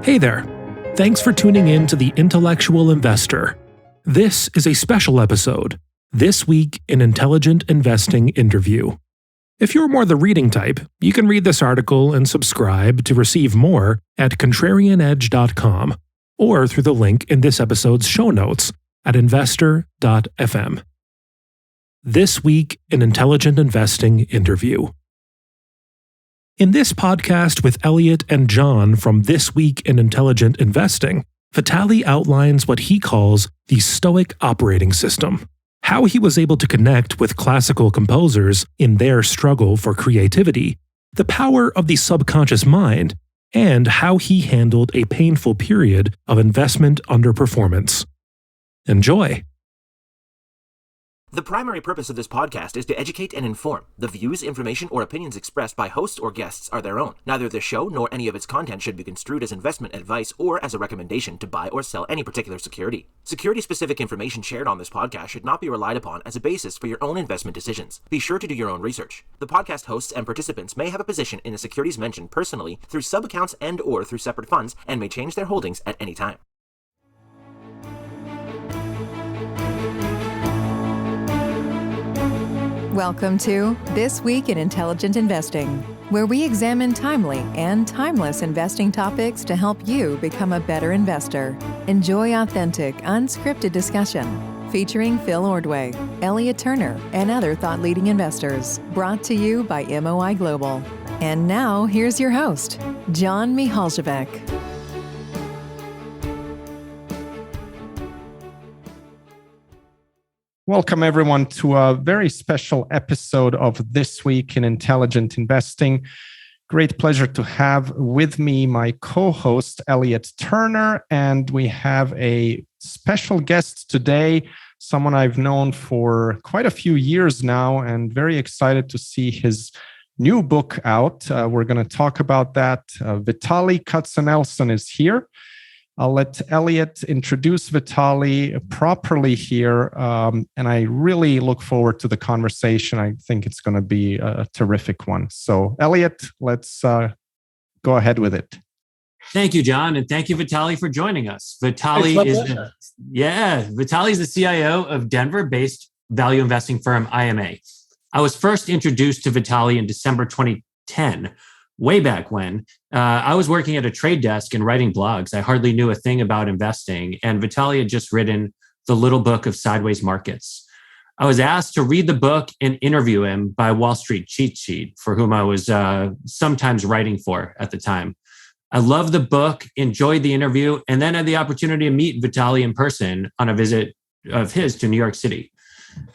Hey there. Thanks for tuning in to The Intellectual Investor. This is a special episode, This Week in Intelligent Investing Interview. If you're more the reading type, you can read this article and subscribe to receive more at contrarianedge.com or through the link in this episode's show notes at investor.fm. This Week in Intelligent Investing Interview. In this podcast with Elliott and John from This Week in Intelligent Investing, Vitaliy outlines what he calls the Stoic Operating System, how he was able to connect with classical composers in their struggle for creativity, the power of the subconscious mind, and how he handled a painful period of investment underperformance. Enjoy! The primary purpose of this podcast is to educate and inform. The views, information, or opinions expressed by hosts or guests are their own. Neither the show nor any of its content should be construed as investment advice or as a recommendation to buy or sell any particular security. Security-specific information shared on this podcast should not be relied upon as a basis for your own investment decisions. Be sure to do your own research. The podcast hosts and participants may have a position in the securities mentioned personally through sub-accounts and/or through separate funds and may change their holdings at any time. Welcome to This Week in Intelligent Investing, where we examine timely and timeless investing topics to help you become a better investor. Enjoy authentic, unscripted discussion featuring Phil Ordway, Elliott Turner, and other thought-leading investors, brought to you by MOI Global. And now, here's your host, John Mihaljevic. Welcome, everyone, to a very special episode of This Week in Intelligent Investing. Great pleasure to have with me my co-host, Elliott Turner, and we have a special guest today, someone I've known for quite a few years now, and very excited to see his new book out. We're going to talk about that. Vitaliy Katsenelson is here. I'll let Elliott introduce Vitaliy properly here, and I really look forward to the conversation. I think it's going to be a terrific one. So, Elliott, let's go ahead with it. Thank you, John, and thank you, Vitaliy, for joining us. Vitaliy is the CIO of Denver-based value investing firm IMA. I was first introduced to Vitaliy in December 2010. Way back when, I was working at a trade desk and writing blogs. I hardly knew a thing about investing, and Vitaliy had just written The Little Book of Sideways Markets. I was asked to read the book and interview him by Wall Street Cheat Sheet, for whom I was sometimes writing for at the time. I loved the book, enjoyed the interview, and then had the opportunity to meet Vitaliy in person on a visit of his to New York City.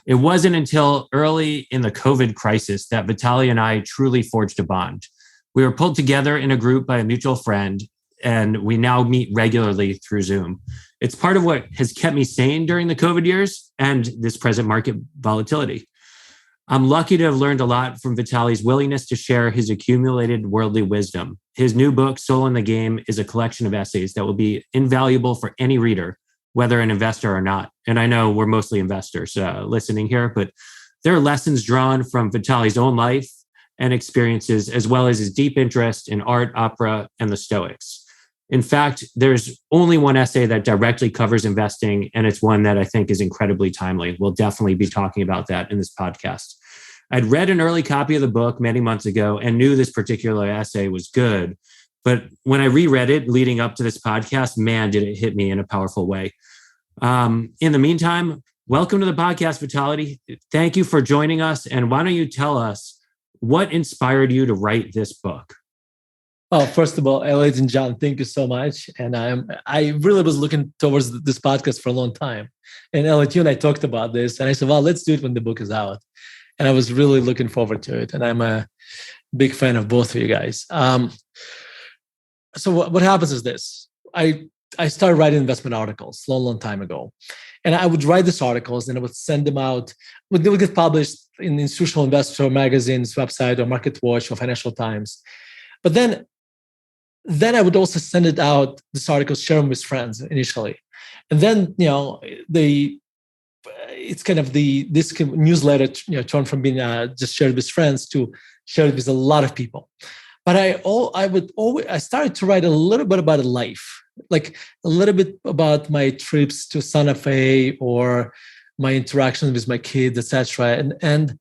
It wasn't until early in the COVID crisis that Vitaliy and I truly forged a bond. We were pulled together in a group by a mutual friend, and we now meet regularly through Zoom. It's part of what has kept me sane during the COVID years and this present market volatility. I'm lucky to have learned a lot from Vitaliy's willingness to share his accumulated worldly wisdom. His new book, Soul in the Game, is a collection of essays that will be invaluable for any reader, whether an investor or not. And I know we're mostly investors listening here, but there are lessons drawn from Vitaliy's own life and experiences, as well as his deep interest in art, opera, and the Stoics. In fact, there's only one essay that directly covers investing, and it's one that I think is incredibly timely. We'll definitely be talking about that in this podcast. I'd read an early copy of the book many months ago and knew this particular essay was good. But when I reread it leading up to this podcast, man, did it hit me in a powerful way. In the meantime, welcome to the podcast, Vitaliy. Thank you for joining us. And why don't you tell us what inspired you to write this book? Well, first of all, Elliott and John, thank you so much. And I really was looking towards this podcast for a long time. And Elliott, you and I talked about this, and I said, well, let's do it when the book is out. And I was really looking forward to it. And I'm a big fan of both of you guys. So what happens is this. I started writing investment articles a long time ago. And I would write these articles and I would send them out. They would get published in Institutional Investor magazine's website or MarketWatch or Financial Times. But then I would also send it out, this article, share them with friends initially. And then, it's kind of this newsletter, turned from being just shared with friends to shared with a lot of people. But I started to write a little bit about life, like a little bit about my trips to Santa Fe or my interactions with my kids, etc. And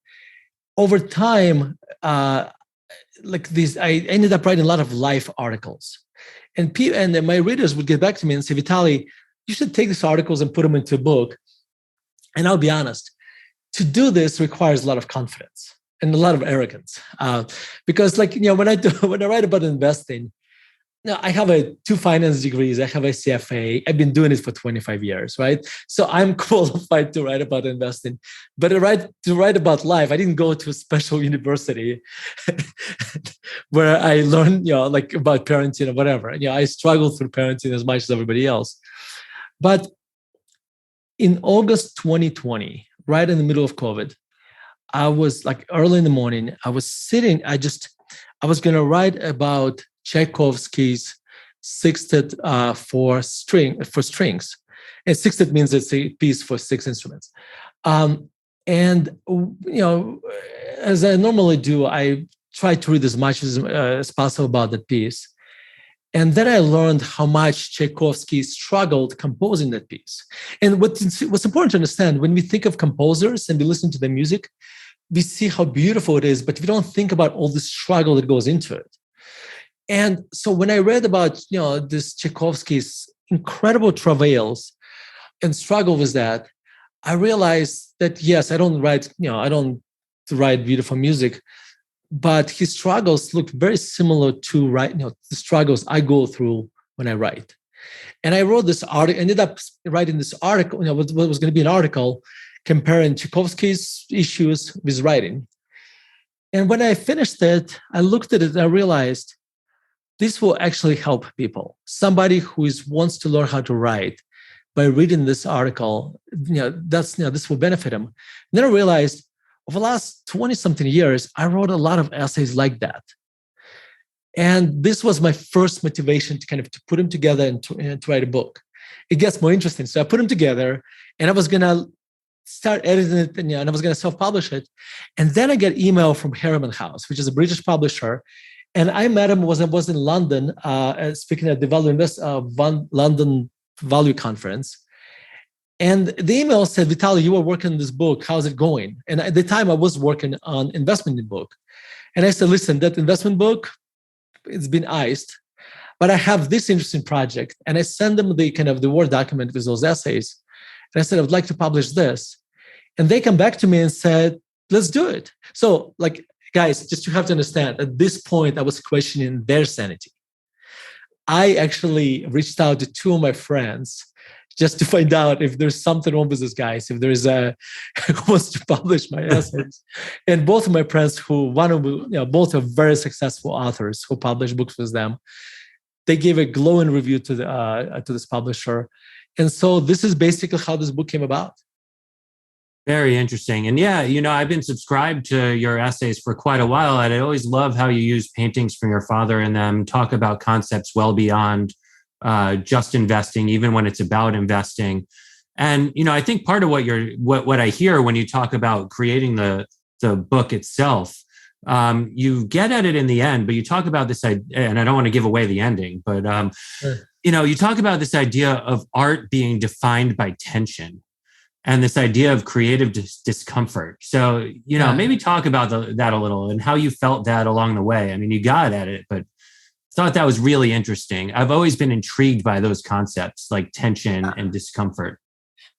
over time, I ended up writing a lot of life articles, and my readers would get back to me and say, Vitaliy, you should take these articles and put them into a book. And I'll be honest, to do this requires a lot of confidence and a lot of arrogance, because when I write about investing, I have 2 finance degrees. I have a CFA. I've been doing it for 25 years, right? So I'm qualified to write about investing. But to write about life, I didn't go to a special university where I learned, about parenting or whatever. I struggled through parenting as much as everybody else. But in August 2020, right in the middle of COVID, I was early in the morning. I was sitting. I was going to write about Tchaikovsky's sextet for strings, and sextet means it's a piece for 6 instruments. And as I normally do, I try to read as much as possible about that piece. And then I learned how much Tchaikovsky struggled composing that piece. And what's important to understand, when we think of composers and we listen to their music, we see how beautiful it is, but we don't think about all the struggle that goes into it. And so when I read about, this Tchaikovsky's incredible travails and struggle with that, I realized that, yes, I don't write beautiful music, but his struggles look very similar to the struggles I go through when I write. And I wrote this article, ended up writing this article, what was going to be an article comparing Tchaikovsky's issues with writing. And when I finished it, I looked at it and I realized this will actually help people. Somebody who wants to learn how to write, by reading this article, this will benefit him. And then I realized over the last 20-something years, I wrote a lot of essays like that. And this was my first motivation to put them together and to write a book. It gets more interesting. So I put them together, and I was going to start editing it, and I was going to self-publish it. And then I get email from Harriman House, which is a British publisher. And I met him I was in London, speaking at the London Value Conference. And the email said, Vitaliy, you were working on this book. How's it going? And at the time, I was working on investment book. And I said, listen, that investment book, it's been iced, but I have this interesting project. And I sent them the Word document with those essays. And I said, I would like to publish this. And they come back to me and said, let's do it. So guys, just you have to understand, at this point, I was questioning their sanity. I actually reached out to 2 of my friends just to find out if there's something wrong with these guys, if there's who wants to publish my essays. And both of my friends, both are very successful authors who publish books with them, they gave a glowing review to this publisher. And so this is basically how this book came about. Very interesting. And yeah, I've been subscribed to your essays for quite a while, and I always love how you use paintings from your father in them, talk about concepts well beyond just investing, even when it's about investing. And, I think part of what I hear when you talk about creating the book itself, you get at it in the end, but you talk about this idea, and I don't want to give away the ending, but, Sure. You talk about this idea of art being defined by tension, and this idea of creative discomfort. So, maybe talk about that a little and how you felt that along the way. I mean, you got at it, but I thought that was really interesting. I've always been intrigued by those concepts like tension and discomfort.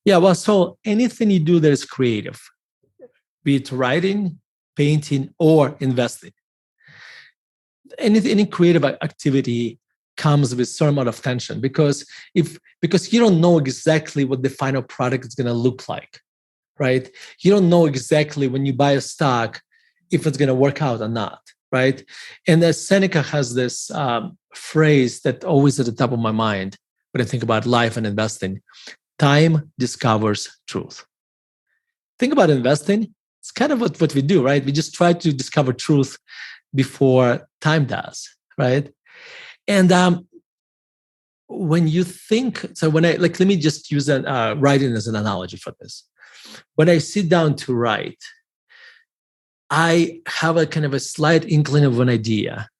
Yeah, well, so anything you do that is creative, be it writing, painting, or investing, any creative activity comes with some amount of tension because you don't know exactly what the final product is going to look like, right? You don't know exactly when you buy a stock if it's going to work out or not, right? And Seneca has this phrase that always at the top of my mind when I think about life and investing: time discovers truth. Think about investing. It's kind of what we do, right? We just try to discover truth before time does, right? And when you think, so when let me just use writing as an analogy for this. When I sit down to write, I have a kind of a slight inkling of an idea,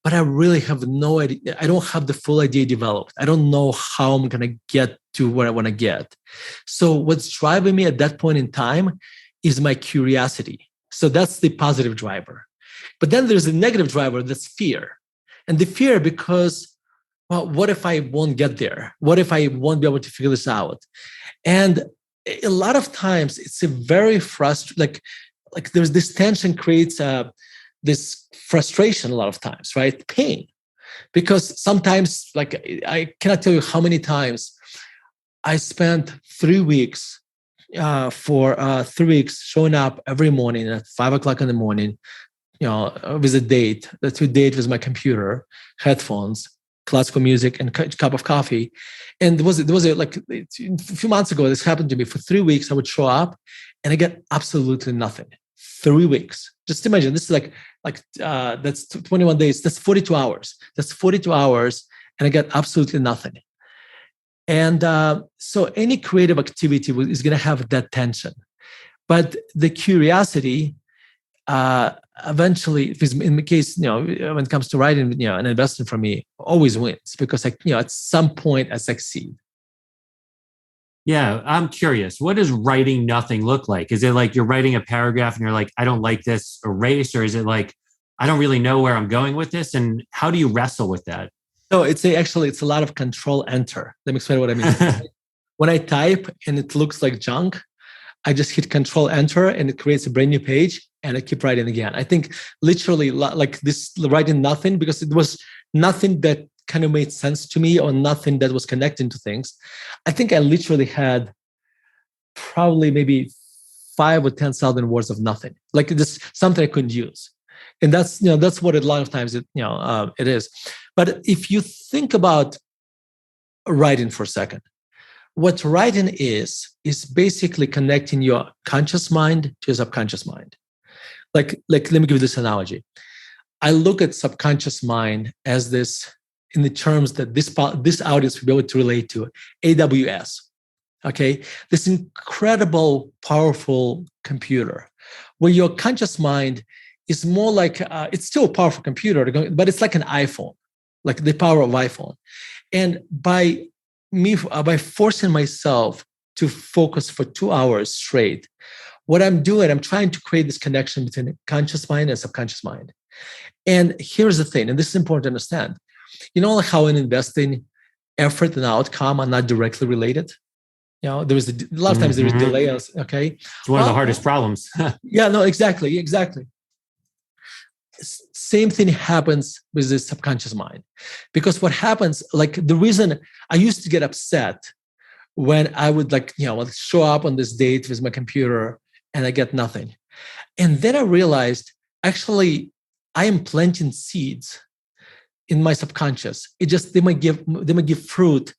but I really have no idea. I don't have the full idea developed. I don't know how I'm going to get to where I want to get. So what's driving me at that point in time is my curiosity. So that's the positive driver. But then there's a negative driver, that's fear. And the fear because, well, what if I won't get there? What if I won't be able to figure this out? And a lot of times it's a very frustrating, like there's this tension creates this frustration a lot of times, right? Pain. Because sometimes, like I cannot tell you how many times I spent 3 weeks for 3 weeks showing up every morning at 5 o'clock in the morning, with a date, to date with my computer, headphones, classical music, and a cup of coffee. And there was a few months ago, this happened to me. For 3 weeks, I would show up and I get absolutely nothing. 3 weeks. Just imagine, this is that's 21 days. That's 42 hours. That's 42 hours, and I get absolutely nothing. And so any creative activity is going to have that tension. But the curiosity, eventually, in the case, when it comes to writing, and investing for me, always wins because, at some point I succeed. Yeah, I'm curious. What does writing nothing look like? Is it like you're writing a paragraph and you're like, I don't like this, erase? Or is it like, I don't really know where I'm going with this? And how do you wrestle with that? No, it's a lot of control enter. Let me explain what I mean. When I type and it looks like junk, I just hit control enter and it creates a brand new page and I keep writing again. I think literally like this, writing nothing, because it was nothing that kind of made sense to me or nothing that was connecting to things. I think I literally had probably maybe 5,000 or 10,000 words of nothing, like this, something I couldn't use. And that's what a lot of times it is. But if you think about writing for a second, what writing is basically connecting your conscious mind to your subconscious mind. Like let me give you this analogy. I look at subconscious mind as this, in the terms that this audience will be able to relate to, AWS. Okay, this incredible, powerful computer, where your conscious mind is more like it's still a powerful computer, but it's like an iPhone, like the power of iPhone. And by forcing myself to focus for 2 hours straight, what I'm doing, I'm trying to create this connection between conscious mind and subconscious mind. And here's the thing, and this is important to understand. Like how in investing, effort and outcome are not directly related. There's a lot of times there is delay. Okay, it's one of the hardest problems. Yeah, no, exactly. Same thing happens with the subconscious mind, because what happens, like the reason I used to get upset when I would show up on this date with my computer and I get nothing, and then I realized actually I am planting seeds in my subconscious. They might give fruit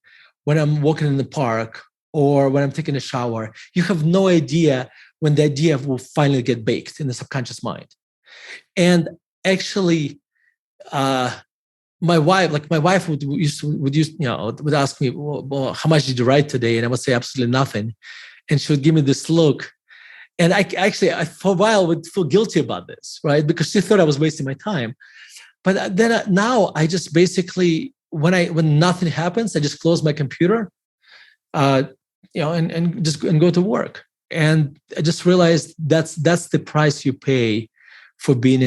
when I'm walking in the park or when I'm taking a shower. You have no idea when the idea will finally get baked in the subconscious mind. And actually, my wife would ask me, well, how much did you write today? And I would say absolutely nothing. And she would give me this look. And I for a while would feel guilty about this, right? Because she thought I was wasting my time. But then now I just basically, when nothing happens, I just close my computer, and go to work. And I just realized that's the price you pay for being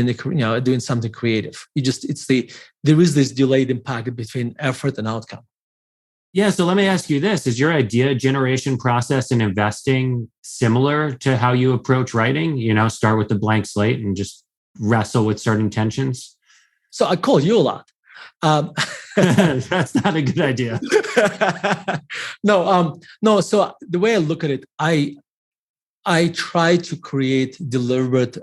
doing something creative. There is this delayed impact between effort and outcome. Yeah. So let me ask you this: is your idea generation process in investing similar to how you approach writing? Start with the blank slate and just wrestle with certain tensions. So I call you a lot. That's not a good idea. No. So the way I look at it, I try to create deliberate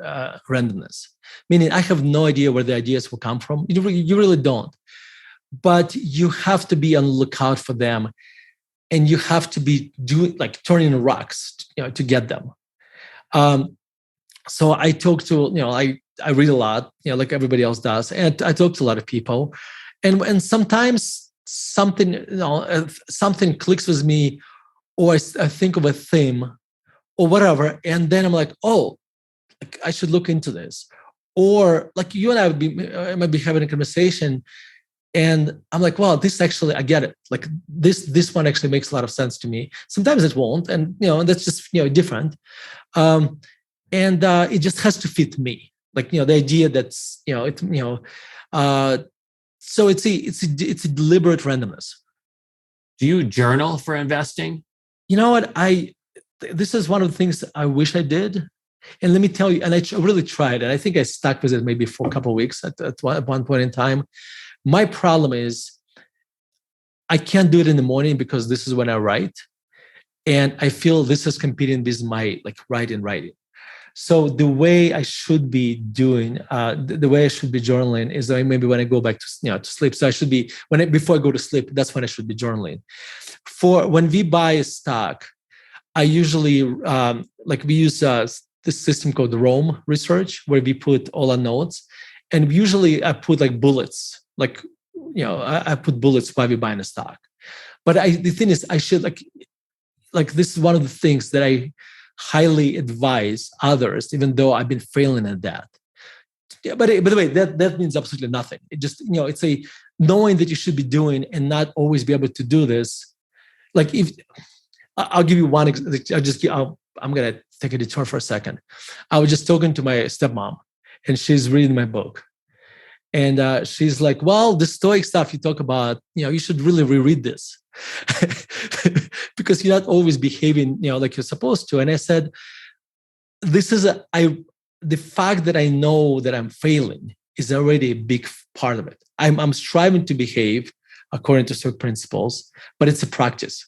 randomness, meaning I have no idea where the ideas will come from. You really don't. But you have to be on the lookout for them, and you have to be turning rocks, to get them. So I talk to, I read a lot, like everybody else does, and I talk to a lot of people, and sometimes something clicks with me, or I think of a theme, or whatever, and then I'm like, oh, I should look into this, Or like you and I might be having a conversation, and I'm like, well, this actually, I get it. Like this one actually makes a lot of sense to me. Sometimes it won't, and that's just different. And it just has to fit me. Like the idea that's so it's a deliberate randomness. Do you journal for investing? You know what? This is one of the things I wish I did. And let me tell you, and I really tried, and I think I stuck with it maybe for a couple of weeks at one point in time. My problem is I can't do it in the morning because this is when I write. And I feel this is competing with my writing. So the way I should be doing, the way I should be journaling is maybe when I go back to sleep. So I should be before I go to sleep. That's when I should be journaling. For when we buy a stock, I usually we use this system called Rome Research, where we put all our notes, and usually I put bullets. I put bullets while we're buying a stock. But the thing is, I should this is one of the things that I highly advise others, even though I've been failing at that. Yeah, but by the way, that means absolutely nothing. It just it's a knowing that you should be doing and not always be able to do this. Like if I'll give you one, I'm gonna take a detour for a second. I was just talking to my stepmom, and she's reading my book. And she's like, well, the Stoic stuff you talk about, you should really reread this because you're not always behaving, like you're supposed to. And I said, the fact that I know that I'm failing is already a big part of it. I'm striving to behave according to Stoic principles, but it's a practice.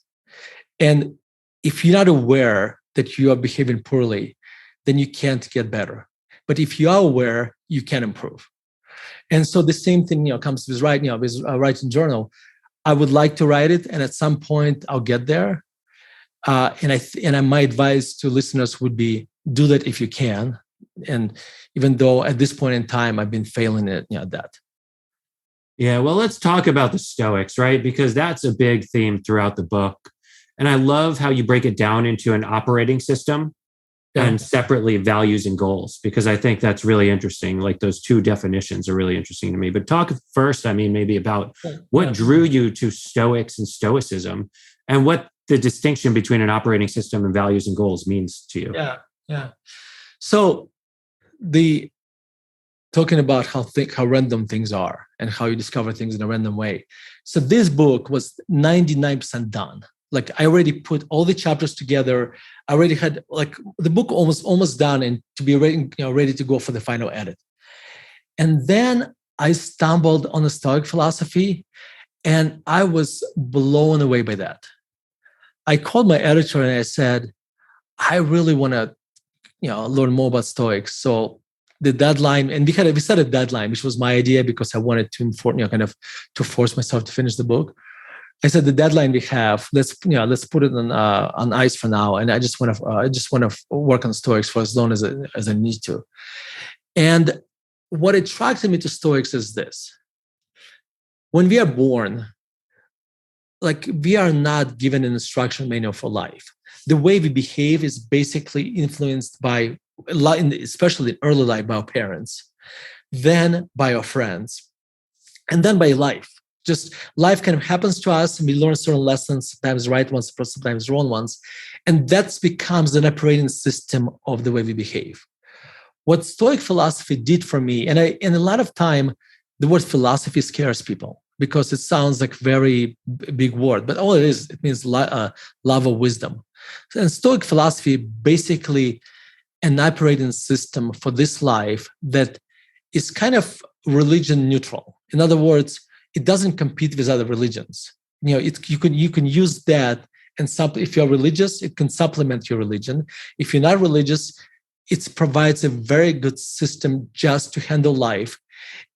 And if you're not aware that you are behaving poorly, then you can't get better. But if you are aware, you can improve. And so the same thing, comes with writing, with writing journal. I would like to write it, and at some point I'll get there. And my advice to listeners would be do that if you can. And even though at this point in time I've been failing at that. Yeah, well, let's talk about the Stoics, right? Because that's a big theme throughout the book. And I love how you break it down into an operating system. Yeah. And separately values and goals, because I think that's really interesting. Like those two definitions are really interesting to me. But talk first, maybe about what drew you to Stoics and Stoicism, and what the distinction between an operating system and values and goals means to you. Yeah. So talking about how random things are and how you discover things in a random way. So this book was 99% done. Like I already put all the chapters together. I already had the book almost done and to be ready to go for the final edit. And then I stumbled on the Stoic philosophy, and I was blown away by that. I called my editor and I said, I really want to, learn more about Stoics. So the deadline, and we set a deadline, which was my idea because I wanted to to force myself to finish the book. I said the deadline we have, let's put it on ice for now, and I just want to work on Stoics for as long as I need to. And what attracted me to Stoics is this: when we are born, we are not given an instruction manual for life. The way we behave is basically influenced by, especially in early life, by our parents, then by our friends, and then by life. Just life kind of happens to us, and we learn certain lessons, sometimes right ones, sometimes wrong ones. And that becomes an operating system of the way we behave. What Stoic philosophy did for me, and a lot of time, the word philosophy scares people because it sounds like a very big word, but all it means love of wisdom. And Stoic philosophy basically an operating system for this life that is kind of religion neutral. In other words, it doesn't compete with other religions. You can use that, and if you're religious, it can supplement your religion. If you're not religious, it provides a very good system just to handle life.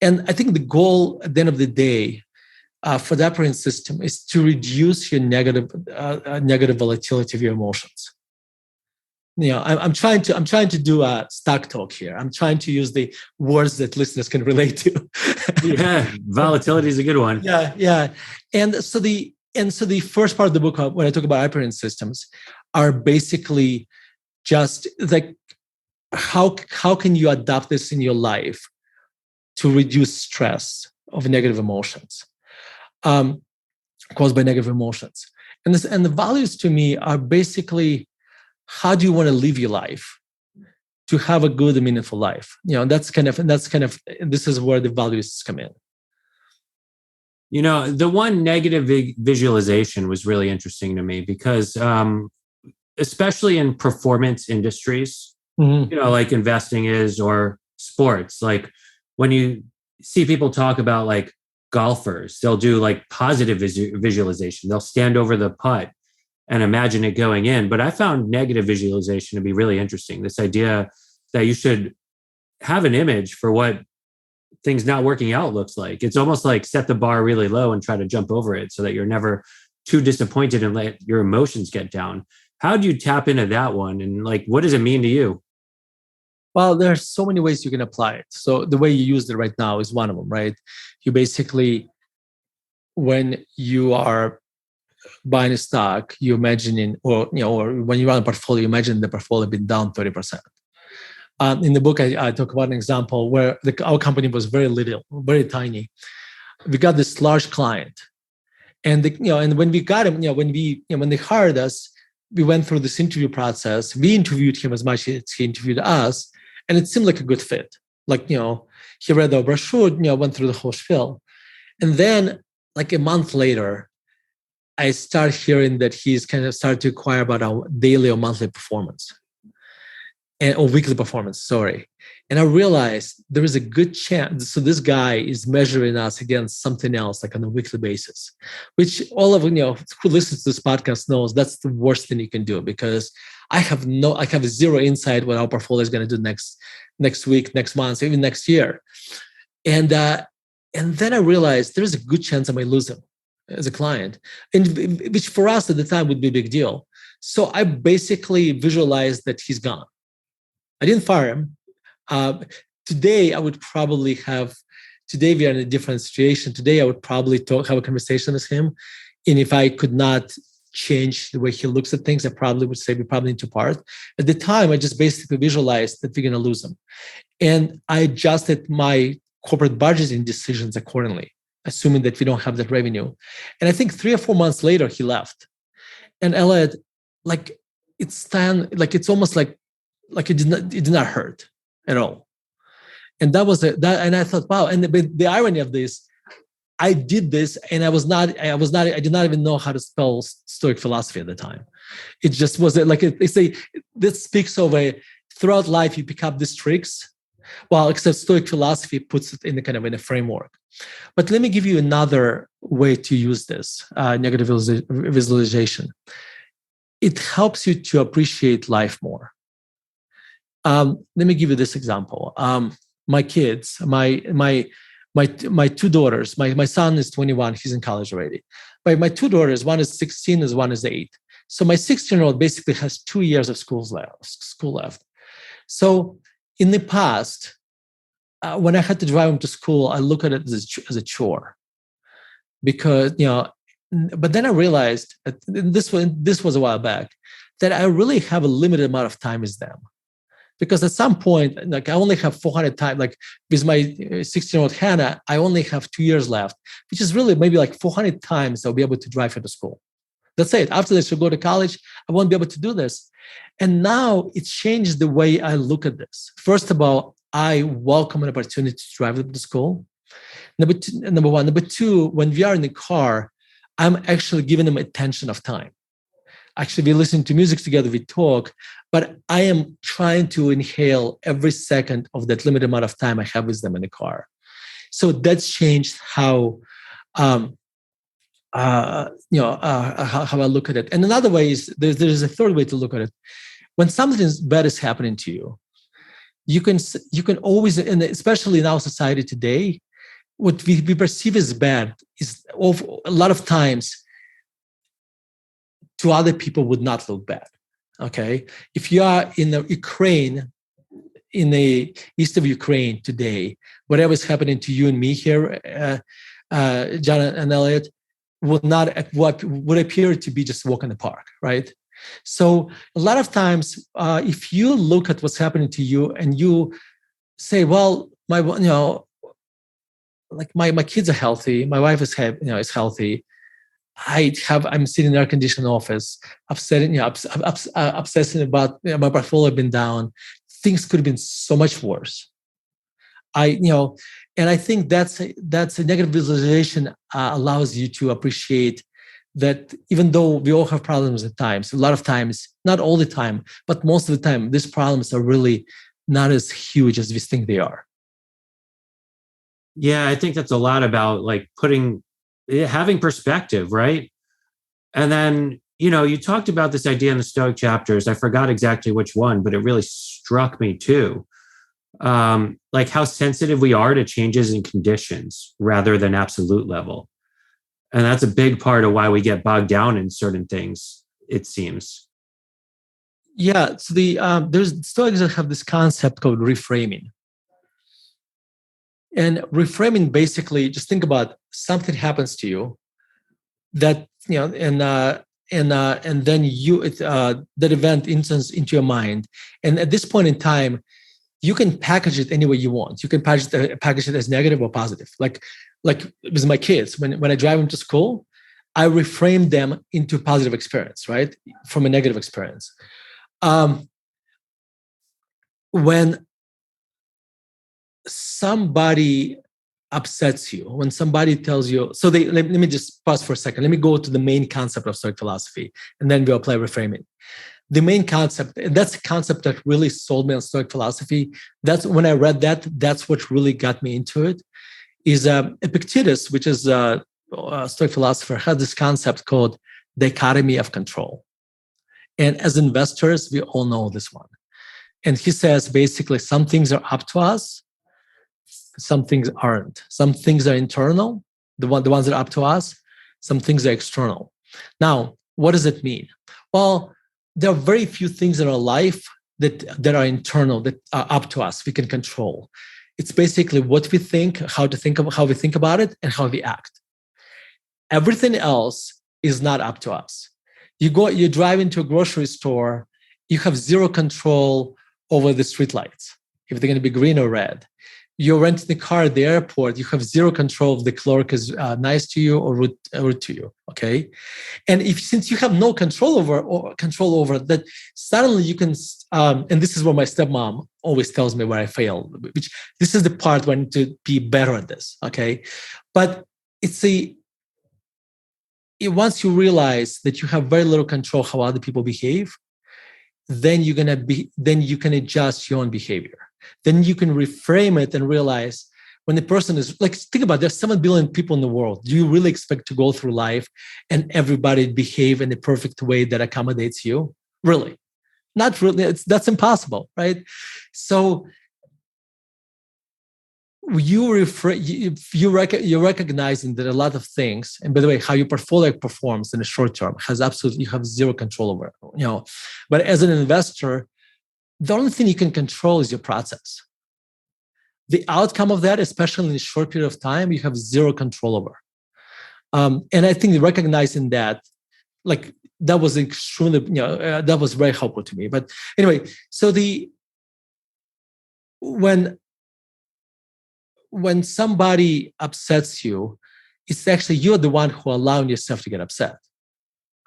And I think the goal at the end of the day for the operating system is to reduce your negative volatility of your emotions. I'm trying to do a stock talk here. I'm trying to use the words that listeners can relate to. Yeah, volatility is a good one. Yeah. And so the first part of the book, when I talk about operating systems, are basically just how can you adopt this in your life to reduce stress of negative emotions caused by negative emotions? And the values to me are basically, how do you want to live your life to have a good and meaningful life? And this is where the values come in. The one negative visualization was really interesting to me because, especially in performance industries, like investing is, or sports, like when you see people talk about like golfers, they'll do like positive visualization. They'll stand over the putt and imagine it going in. But I found negative visualization to be really interesting. This idea that you should have an image for what things not working out looks like. It's almost like set the bar really low and try to jump over it so that you're never too disappointed and let your emotions get down. How do you tap into that one? And like, what does it mean to you? Well, there are so many ways you can apply it. So the way you use it right now is one of them, right? You basically, when you are buying a stock, you imagining, or when you run a portfolio, you imagine the portfolio being down 30%. In the book, I talk about an example where our company was very little, very tiny. We got this large client, and and when we got him, when they hired us, we went through this interview process. We interviewed him as much as he interviewed us, and it seemed like a good fit. Like, he read the brochure, went through the whole spiel. And then like a month later, I start hearing that he's kind of started to inquire about our daily or monthly performance. Or weekly performance, sorry. And I realized there is a good chance. So this guy is measuring us against something else, like on a weekly basis, which all of who listens to this podcast knows that's the worst thing you can do, because I have zero insight what our portfolio is going to do next week, next month, even next year. And then I realized there's a good chance I might lose him as a client, and which for us at the time would be a big deal. So I basically visualized that he's gone. I didn't fire him. Today, I would probably have. Today, we are in a different situation. Today, I would probably have a conversation with him, and if I could not change the way he looks at things, I probably would say we probably need to part. At the time, I just basically visualized that we're going to lose him, and I adjusted my corporate budgeting decisions accordingly, assuming that we don't have that revenue. And I think 3 or 4 months later, he left. And Elliott, like it's almost like it did not hurt at all. And that was and I thought, wow. And the irony of this, I did this, and I did not even know how to spell Stoic philosophy at the time. It just was this speaks of throughout life you pick up these tricks. Well, except Stoic philosophy puts it in in a framework. But let me give you another way to use this negative visualization. It helps you to appreciate life more. Let me give you this example. My kids, my 2 daughters, my son is 21, he's in college already. But my 2 daughters, one is 16 and one is 8. So my 16-year-old basically has 2 years of school left. So in the past, when I had to drive him to school, I look at it as a chore. Because, but then I realized, this was a while back, that I really have a limited amount of time with them. Because at some point, I only have 400 times, with my 16-year-old Hannah, I only have 2 years left, which is really maybe 400 times I'll be able to drive her to school. That's it. After this, she'll go to college. I won't be able to do this. And now it changed the way I look at this. First of all, I welcome an opportunity to drive them to school. Number one. Number two, when we are in the car, I'm actually giving them attention of time. Actually, we listen to music together, we talk, but I am trying to inhale every second of that limited amount of time I have with them in the car. So that's changed how I look at it. And another way is there's a third way to look at it. When something bad is happening to you, you can always, and especially in our society today, what we perceive as bad is a lot of times to other people would not look bad. Okay, if you are in the Ukraine, in the east of Ukraine today, whatever is happening to you and me here, John and Elliott, what would appear to be just walk in the park, right? So a lot of times, if you look at what's happening to you and you say, well, my kids are healthy, my wife is healthy. I'm sitting in an air-conditioned office, obsessing about my portfolio been down. Things could have been so much worse. And I think that's a negative visualization allows you to appreciate that even though we all have problems at times, a lot of times, not all the time, but most of the time, these problems are really not as huge as we think they are. Yeah, I think that's a lot about like having perspective, right? And then, you talked about this idea in the Stoic chapters. I forgot exactly which one, but it really struck me too. Like how sensitive we are to changes in conditions rather than absolute level. And that's a big part of why we get bogged down in certain things, it seems. Yeah, so there's Stoics that have this concept called reframing. And reframing basically, just think about something happens to you that, and then that event enters into your mind. And at this point in time, you can package it any way you want. You can package it as negative or positive. Like with my kids, when I drive them to school, I reframe them into a positive experience, right? From a negative experience. When somebody upsets you, when somebody tells you, let me just pause for a second. Let me go to the main concept of Stoic philosophy, and then we'll apply reframing. The main concept, and that's a concept that really sold me on Stoic philosophy. That's when I read that's what really got me into it, is Epictetus, which is a Stoic philosopher, had this concept called dichotomy of control. And as investors, we all know this one. And he says, basically, some things are up to us, some things aren't. Some things are internal, the ones that are up to us, some things are external. Now, what does it mean? Well, there are very few things in our life that are internal, that are up to us, we can control. It's basically what we think, how we think about it, and how we act. Everything else is not up to us. You drive into a grocery store, you have zero control over the streetlights, if they're going to be green or red. You're renting a car at the airport, you have zero control if the clerk is nice to you or rude to you, okay? And since you have no control over that, suddenly you can, and this is what my stepmom always tells me where I fail, which this is the part where I need to be better at this, okay? But once you realize that you have very little control how other people behave, then you can adjust your own behavior. Then you can reframe it and realize when the person is like, think about it, there's 7 billion people in the world. Do you really expect to go through life and everybody behave in the perfect way that accommodates you? Really? Not really. That's impossible, right? So you're recognizing that a lot of things, and by the way, how your portfolio performs in the short term you have zero control over, But as an investor, the only thing you can control is your process. The outcome of that, especially in a short period of time, you have zero control over. And I think recognizing that, like, that was extremely, that was very helpful to me. But anyway, so when somebody upsets you, it's actually you're the one who allowing yourself to get upset,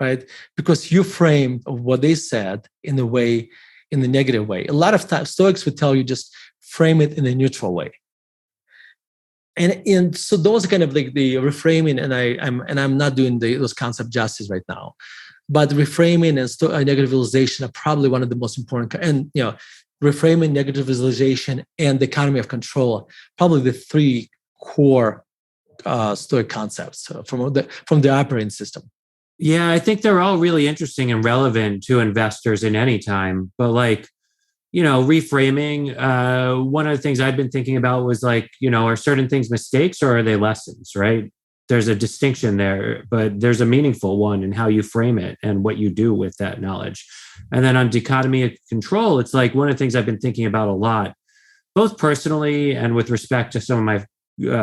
right? Because you framed what they said in the negative way. A lot of times, Stoics would tell you just frame it in a neutral way. And so those are kind of like the reframing, and I'm not doing those concepts justice right now, but reframing and negative visualization are probably one of the most important. And reframing, negative visualization, and the economy of control, probably the 3 core Stoic concepts from the operating system. Yeah, I think they're all really interesting and relevant to investors in any time. But reframing, one of the things I've been thinking about was are certain things mistakes or are they lessons, right? There's a distinction there, but there's a meaningful one in how you frame it and what you do with that knowledge. And then on dichotomy of control, it's like one of the things I've been thinking about a lot, both personally and with respect to some of my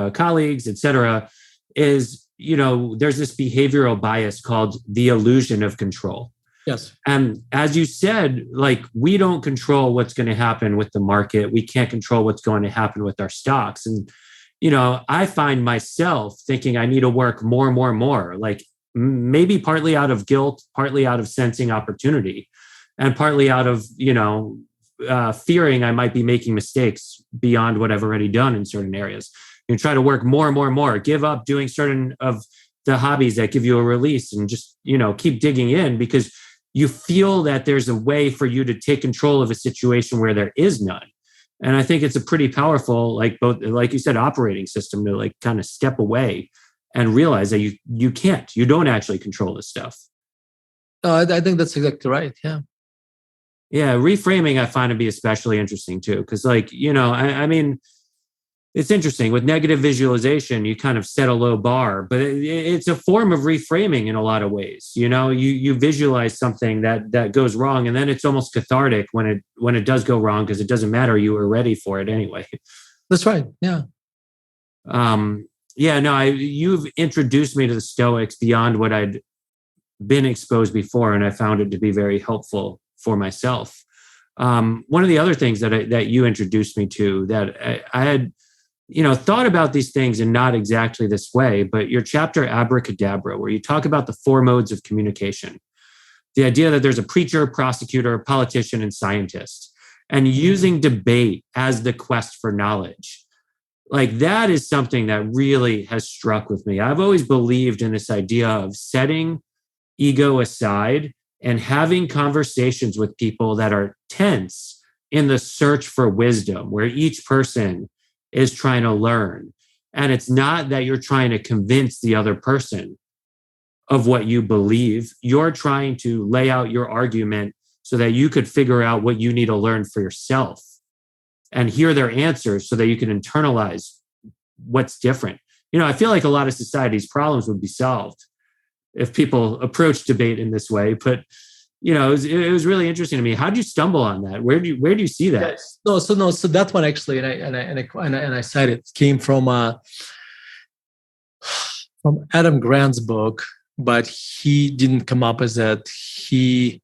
colleagues, et cetera, is, there's this behavioral bias called the illusion of control. Yes. And as you said, like, we don't control what's going to happen with the market. We can't control what's going to happen with our stocks. And, I find myself thinking I need to work more and more and more, like maybe partly out of guilt, partly out of sensing opportunity, and partly out of, fearing I might be making mistakes beyond what I've already done in certain areas. You try to work more and more and more, give up doing certain of the hobbies that give you a release, and just, keep digging in, because you feel that there's a way for you to take control of a situation where there is none. And I think it's a pretty powerful, like you said, operating system to like kind of step away and realize that you don't actually control this stuff. I think that's exactly right. Yeah. Yeah. Reframing, I find to be especially interesting too. Cause like, I mean, it's interesting with negative visualization, you kind of set a low bar, but it's a form of reframing in a lot of ways. You visualize something that goes wrong, and then it's almost cathartic when it does go wrong, because it doesn't matter. You were ready for it anyway. That's right. Yeah. You've introduced me to the Stoics beyond what I'd been exposed before, and I found it to be very helpful for myself. One of the other things that you introduced me to that I had, thought about these things in not exactly this way, but your chapter Abracadabra, where you talk about the 4 modes of communication, the idea that there's a preacher, prosecutor, politician, and scientist, and using debate as the quest for knowledge. Like, that is something that really has struck with me. I've always believed in this idea of setting ego aside and having conversations with people that are tense in the search for wisdom, where each person is trying to learn. And it's not that you're trying to convince the other person of what you believe. You're trying to lay out your argument so that you could figure out what you need to learn for yourself and hear their answers so that you can internalize what's different. I feel like a lot of society's problems would be solved if people approach debate in this way. But it was really interesting to me. How did you stumble on that? Where do you see that? Yes. So that one actually, and I cited it, came from Adam Grant's book, but he didn't come up as that. He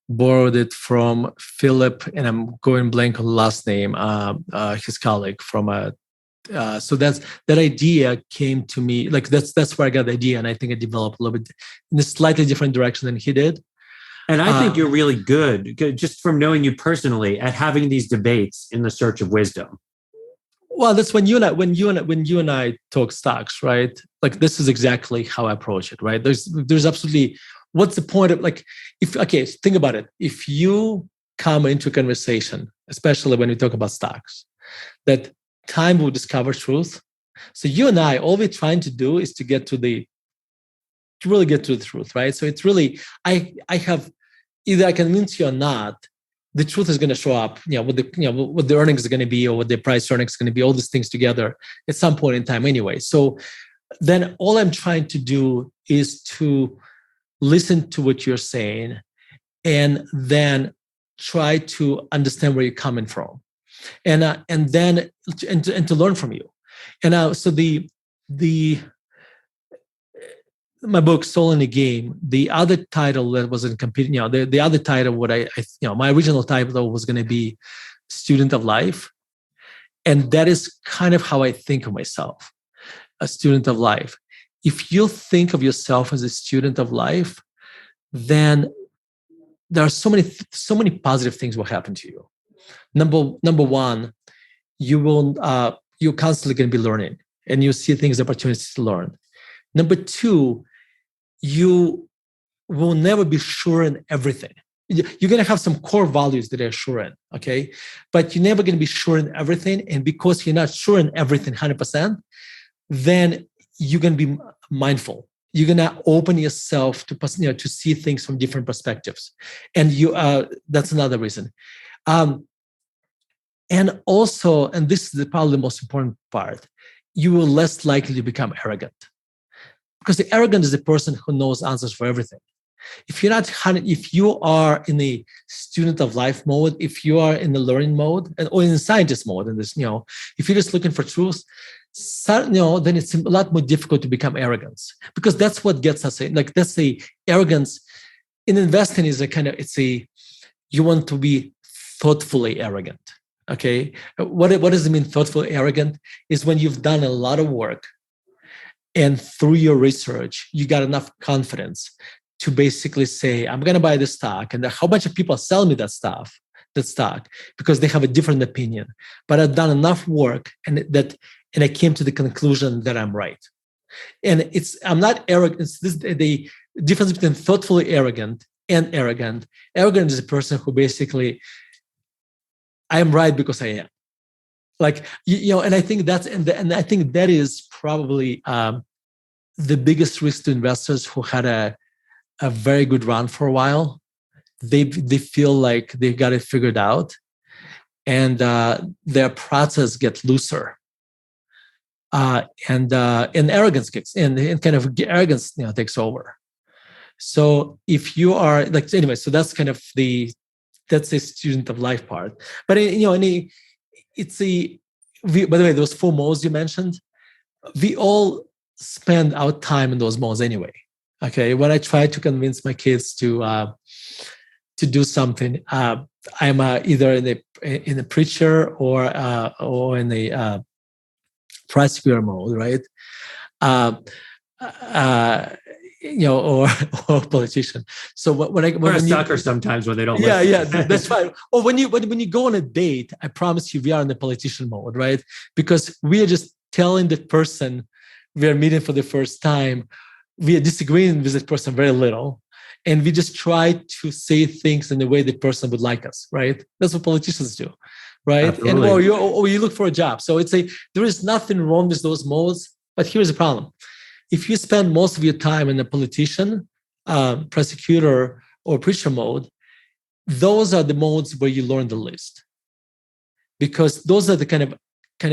borrowed it from Philip, and I'm going blank on the last name, his colleague from so that idea came to me. Like that's where I got the idea, and I think it developed a little bit in a slightly different direction than he did. And I think you're really good, just from knowing you personally, at having these debates in the search of wisdom. Well, that's when you and I talk stocks, right? Like, this is exactly how I approach it, right? There's absolutely, what's the point of, like, think about it. If you come into a conversation, especially when we talk about stocks, that time will discover truth. So you and I, all we're trying to do is to really get to the truth, right? So it's really, I have, either I convince you or not, the truth is going to show up, what the earnings are going to be, or what the price earnings is going to be, all these things together at some point in time anyway. So then all I'm trying to do is to listen to what you're saying and then try to understand where you're coming from, and then to learn from you. And so my book Soul in the Game, the other title that wasn't competing, the other title, my original title was going to be Student of Life. And that is kind of how I think of myself, a student of life. If you think of yourself as a student of life, then there are so many positive things will happen to you. Number one, you're constantly going to be learning, and you see things, opportunities to learn. Number two, you will never be sure in everything. You're going to have some core values that are sure in, okay? But you're never going to be sure in everything. And because you're not sure in everything 100%, then you're going to be mindful. You're going to open yourself to see things from different perspectives. And that's another reason. And also, and this is probably the most important part, you will less likely to become arrogant. Because the arrogant is the person who knows answers for everything. If you are in the student of life mode, if you are in the learning mode, or in the scientist mode, and this, if you're just looking for truth, then it's a lot more difficult to become arrogant, because that's what gets us in. Like, that's the arrogance in investing is you want to be thoughtfully arrogant. Okay, what does it mean? Thoughtfully arrogant is when you've done a lot of work, and through your research, you got enough confidence to basically say, I'm going to buy this stock, and a whole bunch of people sell me that stock, because they have a different opinion. But I've done enough work, and I came to the conclusion that I'm right. And I'm not arrogant. It's the difference between thoughtfully arrogant and arrogant. Arrogant is a person who basically, I am right because I am. Like, and I think and I think that is probably the biggest risk to investors who had a very good run for a while. They feel like they've got it figured out, and their process gets looser. And arrogance kicks in, and kind of arrogance takes over. So if you are like, anyway, so that's kind of that's a student of life part. But by the way, those 4 modes you mentioned, we all spend our time in those modes anyway. Okay, when I try to convince my kids to do something, I'm either in a preacher or in a prosecutor mode, right? Or politician. So when a sucker sometimes when they don't. Yeah, that's fine. Or when you go on a date, I promise you, we are in the politician mode, right? Because we are just telling the person we are meeting for the first time, we are disagreeing with this person very little, and we just try to say things in the way the person would like us, right? That's what politicians do, right? Absolutely. And or you look for a job. So there is nothing wrong with those modes, but here's the problem. If you spend most of your time in a politician, prosecutor, or preacher mode, those are the modes where you learn the least, because those are the kind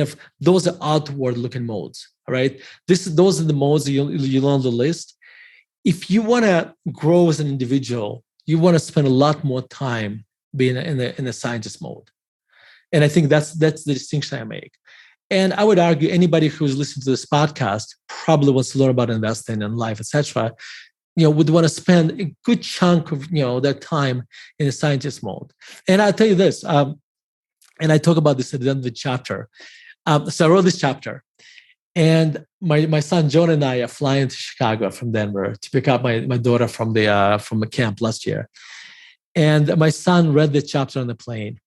of those are outward-looking modes, right? Those are the modes you learn the least. If you want to grow as an individual, you want to spend a lot more time being in a scientist mode, and I think that's the distinction I make. And I would argue anybody who's listening to this podcast probably wants to learn about investing and life, etc. Would want to spend a good chunk of their time in a scientist mode. And I'll tell you this, and I talk about this at the end of the chapter. So I wrote this chapter, and my son John and I are flying to Chicago from Denver to pick up my daughter from the camp last year. And my son read the chapter on the plane.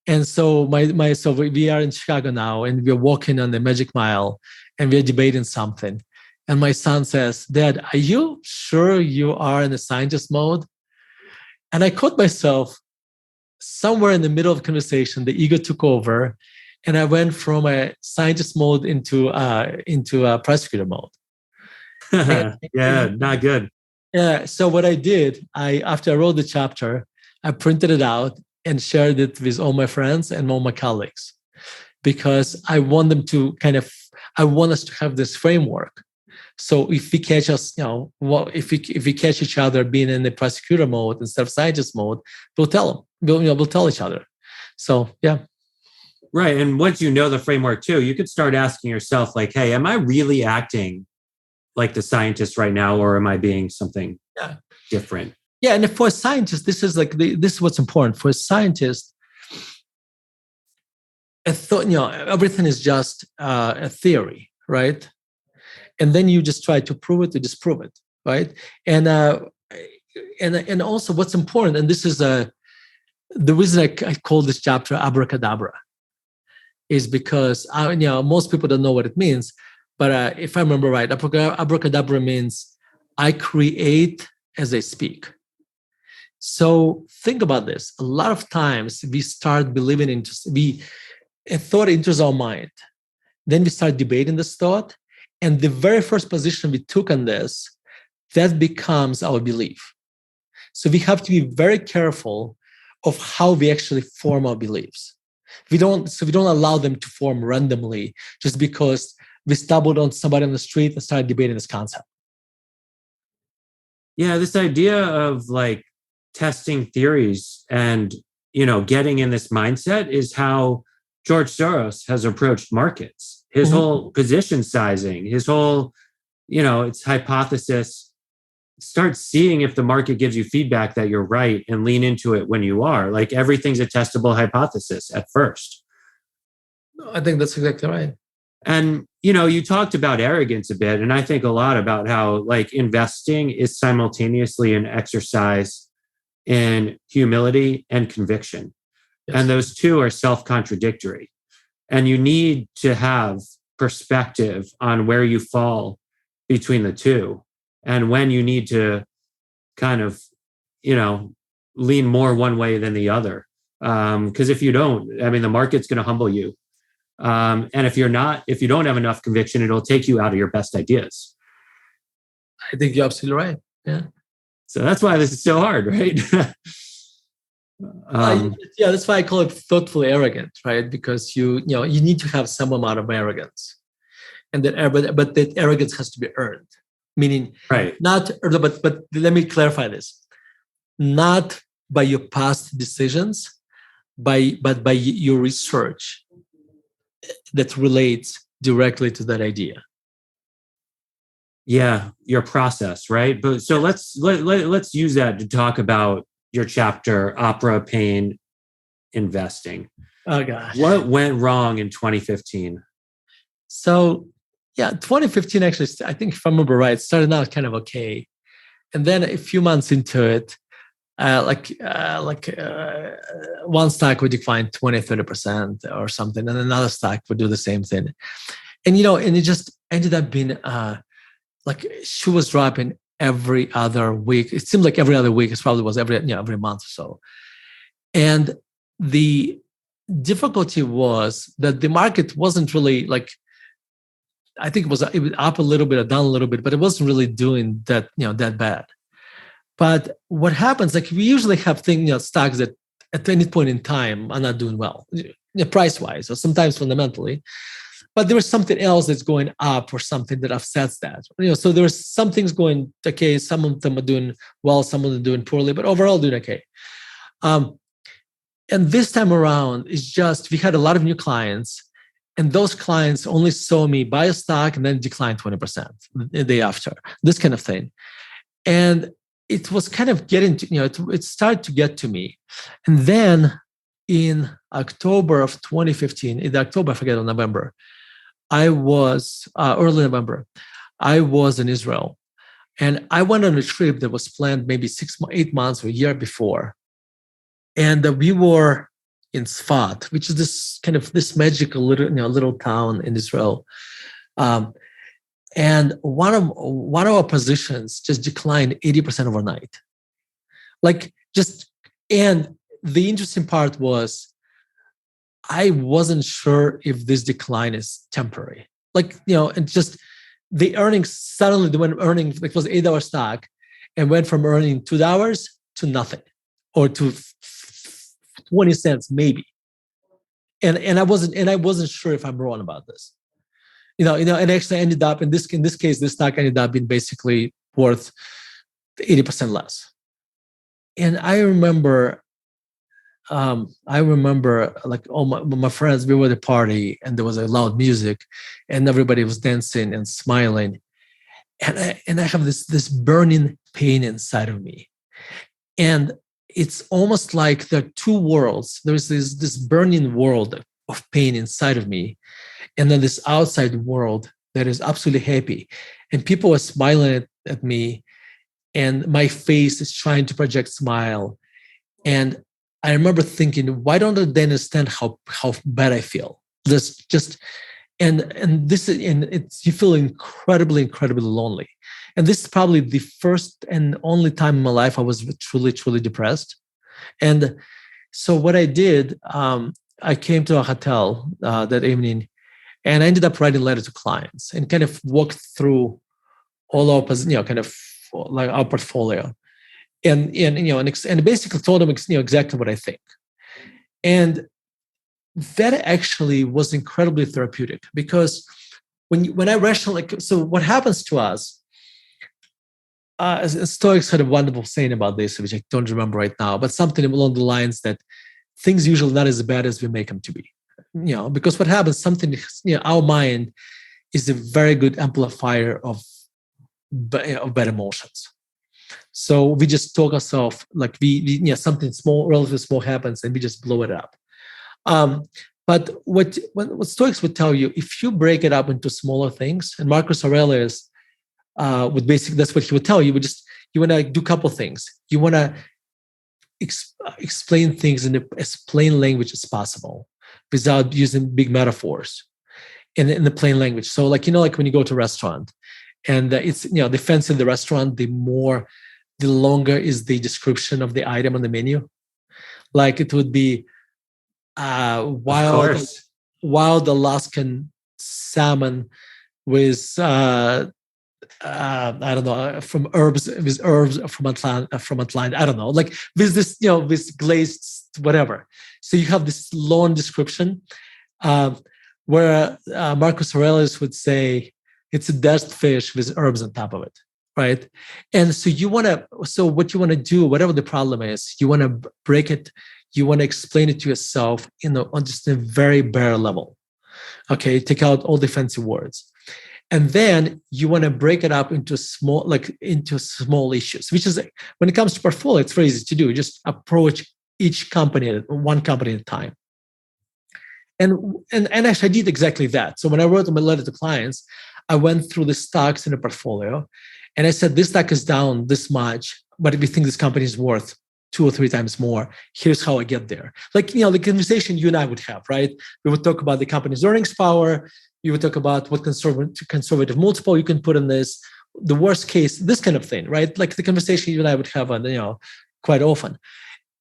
And so so we are in Chicago now, and we're walking on the Magic Mile, and we're debating something. And my son says, "Dad, are you sure you are in the scientist mode?" And I caught myself somewhere in the middle of the conversation. The ego took over, and I went from a scientist mode into a prosecutor mode. Not good. Yeah. So what I did, after I wrote the chapter, I printed it out and shared it with all my friends and all my colleagues, because I want them to I want us to have this framework. So if we catch us, if we catch each other being in the prosecutor mode instead of scientist mode, we'll tell them. We'll tell each other. So yeah. Right. And once you know the framework too, you could start asking yourself, like, hey, am I really acting like the scientist right now, or am I being something different? Yeah, and for a scientist, this is what's important. For a scientist, everything is just a theory, right? And then you just try to prove it or disprove it, right? And also, what's important, and this is the reason I call this chapter abracadabra, is because most people don't know what it means. But if I remember right, abracadabra means I create as I speak. So think about this. A lot of times we start believing a thought enters our mind. Then we start debating this thought. And the very first position we took on this, that becomes our belief. So we have to be very careful of how we actually form our beliefs. We don't allow them to form randomly just because we stumbled on somebody on the street and started debating this concept. Yeah, this idea of like testing theories and getting in this mindset is how George Soros has approached markets. His whole position sizing, his whole, it's hypothesis start seeing if the market gives you feedback that you're right and lean into it when you are. Like everything's a testable hypothesis at first. I think that's exactly right. And, you talked about arrogance a bit, and I think a lot about how like investing is simultaneously an exercise in humility and conviction. Yes. And those two are self-contradictory. And you need to have perspective on where you fall between the two and when you need to kind of, lean more one way than the other. Because if you don't, the market's going to humble you. And if you don't have enough conviction, it'll take you out of your best ideas. I think you're absolutely right. Yeah. So that's why this is so hard, right? That's why I call it thoughtfully arrogant, right? Because you need to have some amount of arrogance, and but that arrogance has to be earned. Meaning, right? But let me clarify this: not by your past decisions, but by your research that relates directly to that idea. Yeah, your process, right? But so let's use that to talk about your chapter, Opera Pain Investing. Oh gosh, what went wrong in 2015? So 2015 actually, I think if I remember right, started out kind of okay, and then a few months into it, one stock would decline 20-30% or something, and another stock would do the same thing, and and it just ended up being she was dropping every other week. It seemed like every other week. It probably was every month or so. And the difficulty was that the market wasn't really I think it was up a little bit or down a little bit, but it wasn't really doing that, that bad. But what happens, we usually have stocks that at any point in time are not doing well, price-wise, or sometimes fundamentally. But there was something else that's going up or something that offsets that. So there's some things going okay. Some of them are doing well, some of them are doing poorly, but overall doing okay. And this time around, it's just we had a lot of new clients, and those clients only saw me buy a stock and then decline 20% the day after, this kind of thing. And it was kind of getting to, it started to get to me. And then in October of 2015, in October, I forget, or November, I was early November. I was in Israel, and I went on a trip that was planned maybe 8 months or a year before, and we were in Sfat, which is this magical little town in Israel, and one of our positions just declined 80% overnight. And the interesting part was, I wasn't sure if this decline is temporary. And just the earnings suddenly went earning, it was $8 stock, and went from earning $2 to nothing, or to 20 cents maybe. And I wasn't sure if I'm wrong about this. And actually ended up in this case, this stock ended up being basically worth 80% less. And I remember all my friends, we were at a party, and there was a loud music, and everybody was dancing and smiling. And I have this burning pain inside of me. And it's almost like there are two worlds. There's this burning world of pain inside of me, and then this outside world that is absolutely happy. And people were smiling at me, and my face is trying to project smile. And I remember thinking, why don't they understand how bad I feel? You feel incredibly lonely. And this is probably the first and only time in my life I was truly, truly depressed. And so what I did, I came to a hotel that evening, and I ended up writing letters to clients and kind of walked through all our, our portfolio. And basically told them exactly what I think, and that actually was incredibly therapeutic, because when I rationally, so what happens to us, Stoics had a wonderful saying about this, which I don't remember right now, but something along the lines that things usually not as bad as we make them to be, because what happens, our mind is a very good amplifier of bad emotions. So we just talk ourselves like something small, relatively small happens, and we just blow it up. But what Stoics would tell you, if you break it up into smaller things, and Marcus Aurelius would basically, that's what he would tell you. You want to do a couple things. You want to explain things in as plain language as possible without using big metaphors in the plain language. So like when you go to a restaurant and it's, the fancier the restaurant, the longer is the description of the item on the menu. Like it would be wild Alaskan salmon with I don't know, from herbs from Atlanta. I don't know, like with this, with glazed whatever. So you have this long description where Marcus Aurelius would say it's a dashed fish with herbs on top of it, right? And so what you want to do, whatever the problem is, you want to break it. You want to explain it to yourself on just a very bare level. Okay, take out all the fancy words. And then you want to break it up into small issues, which is, when it comes to portfolio, it's very easy to do. Just approach each company, one company at a time. And actually, I did exactly that. So when I wrote my letter to clients, I went through the stocks in the portfolio, and I said, this stock is down this much, but we think this company is worth 2 or 3 times more. Here's how I get there. Like, the conversation you and I would have, right? We would talk about the company's earnings power. You would talk about what conservative multiple you can put in this, the worst case, this kind of thing, right? Like the conversation you and I would have on, quite often.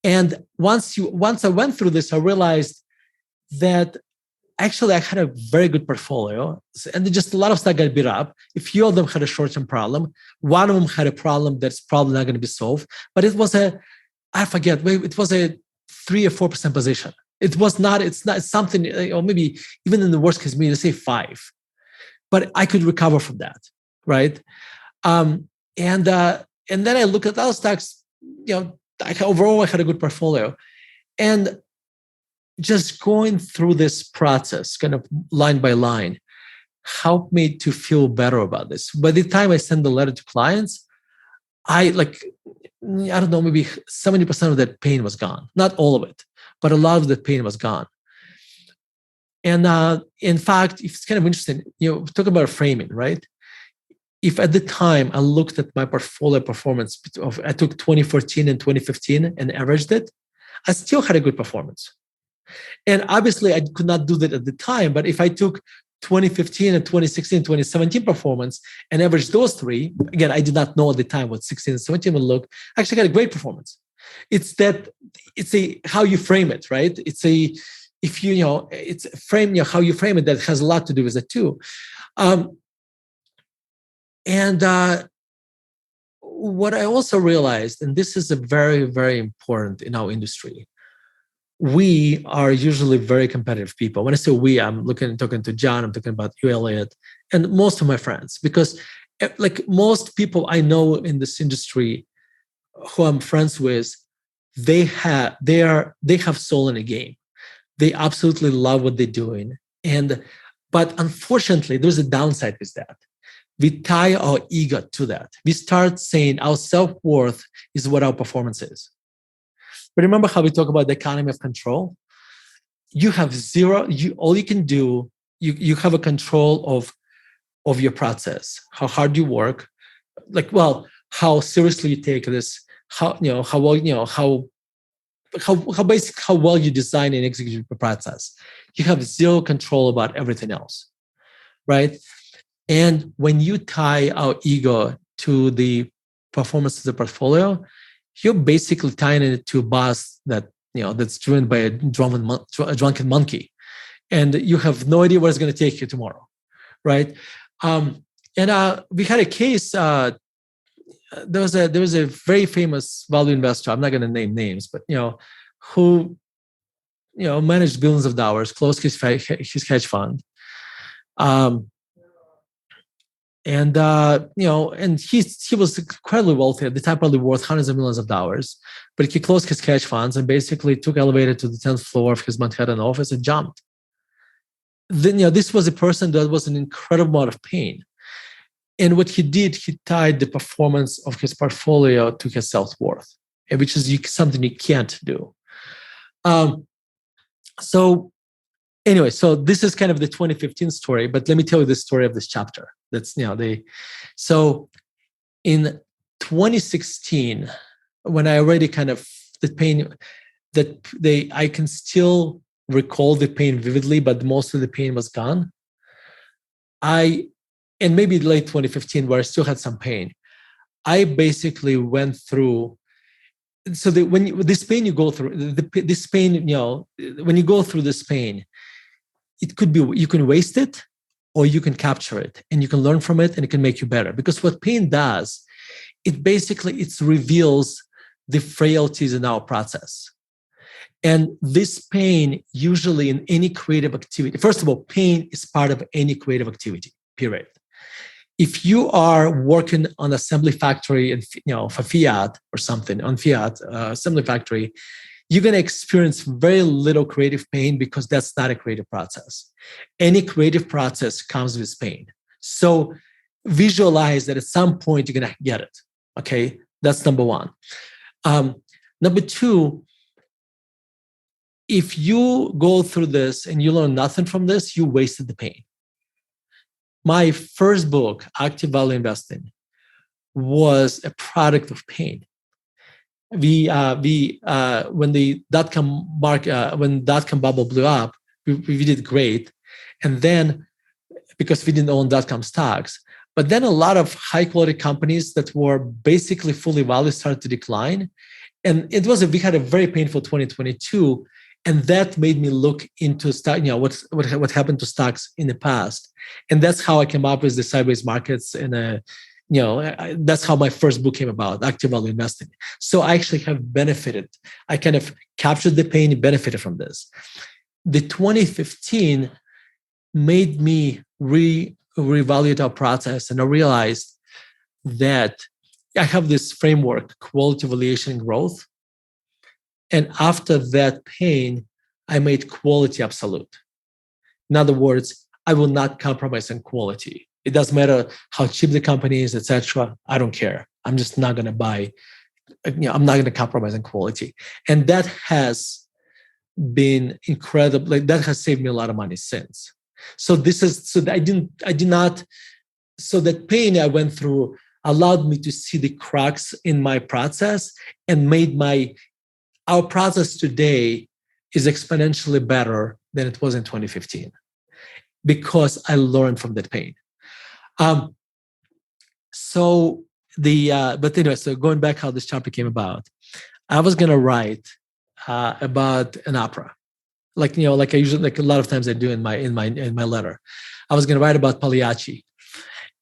And once I went through this, I realized that actually I had a very good portfolio, and just a lot of stuff got beat up. A few of them had a short-term problem. One of them had a problem that's probably not going to be solved, but it was it was a 3 or 4% position. It's not something, or maybe even in the worst case, maybe say 5, but I could recover from that, right? And then I look at other stocks. Overall I had a good portfolio, and just going through this process, kind of line by line, helped me to feel better about this. By the time I send the letter to clients, I don't know, maybe 70% of that pain was gone. Not all of it, but a lot of that pain was gone. And in fact, it's kind of interesting, talk about framing, right? If at the time I looked at my portfolio performance, I took 2014 and 2015 and averaged it, I still had a good performance. And obviously I could not do that at the time, but if I took 2015 and 2016, 2017 performance and averaged those 3, again, I did not know at the time what 16 and 17 would look, I actually got a great performance. It's how you frame it, right? It's how you frame it that has a lot to do with it too. What I also realized, and this is a very, very important in our industry, we are usually very competitive people. When I say we, I'm talking to John, I'm talking about you, Elliott, and most of my friends, because like most people I know in this industry who I'm friends with, they have soul in the game. They absolutely love what they're doing. But unfortunately, there's a downside with that. We tie our ego to that. We start saying our self-worth is what our performance is. But remember how we talk about the economy of control? You have zero, all you can do, you have a control of your process, how hard you work, how seriously you take this, how well you design and execute the process. You have zero control about everything else, right? And when you tie our ego to the performance of the portfolio, you're basically tying it to a bus that's driven by a drunken monkey, and you have no idea where it's going to take you tomorrow, right? We had a case. There was a very famous value investor. I'm not going to name names, but who managed billions of dollars, closed his hedge fund. And he was incredibly wealthy at the time, probably worth hundreds of millions of dollars. But he closed his hedge funds and basically took elevator to the 10th floor of his Manhattan office and jumped. Then, this was a person that was in incredible amount of pain. And what he did, he tied the performance of his portfolio to his self-worth, which is something you can't do. So anyway, so this is kind of the 2015 story, but let me tell you the story of this chapter. So in 2016, when I already kind of I can still recall the pain vividly, but most of the pain was gone. And maybe late 2015, where I still had some pain, I basically went through. So this pain you go through, this pain, when you go through this pain, it could be you can waste it or you can capture it, and you can learn from it, and it can make you better. Because what pain does, it reveals the frailties in our process. And this pain, usually in any creative activity, first of all, pain is part of any creative activity, period. If you are working on assembly factory and for Fiat or something, on Fiat assembly factory, you're going to experience very little creative pain because that's not a creative process. Any creative process comes with pain. So visualize that at some point you're going to get it. Okay, that's number one. Number two, if you go through this and you learn nothing from this, you wasted the pain. My first book, Active Value Investing, was a product of pain. When the dot-com bubble blew up, we did great, and then because we didn't own dot-com stocks, but then a lot of high-quality companies that were basically fully valued started to decline, and we had a very painful 2022. And that made me look into stock, what happened to stocks in the past. And that's how I came up with the sideways markets. And, that's how my first book came about, Active Value Investing. So I actually have benefited. I kind of captured the pain and benefited from this. The 2015 made me reevaluate our process. And I realized that I have this framework, quality, valuation, and growth. And after that pain, I made quality absolute. In other words, I will not compromise on quality. It doesn't matter how cheap the company is, etc. I don't care. I'm just not going to buy. I'm not going to compromise on quality. And that has been incredible. That has saved me a lot of money since. So that pain I went through allowed me to see the cracks in my process and made our process today is exponentially better than it was in 2015 because I learned from that pain. But anyway, so going back how this chapter came about, I was going to write about an opera, like I usually, like a lot of times I do in my letter. I was going to write about Pagliacci,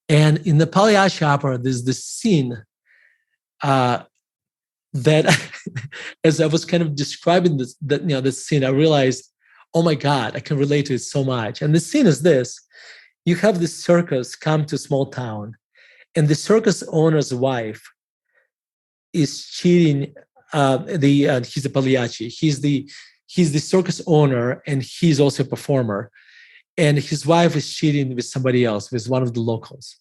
and in the Pagliacci opera, there's this scene that as I was kind of describing this scene, I realized, oh my God, I can relate to it so much. And the scene is this: you have this circus come to a small town, and the circus owner's wife is cheating. He's a Pagliacci. He's the circus owner, and he's also a performer. And his wife is cheating with somebody else, with one of the locals.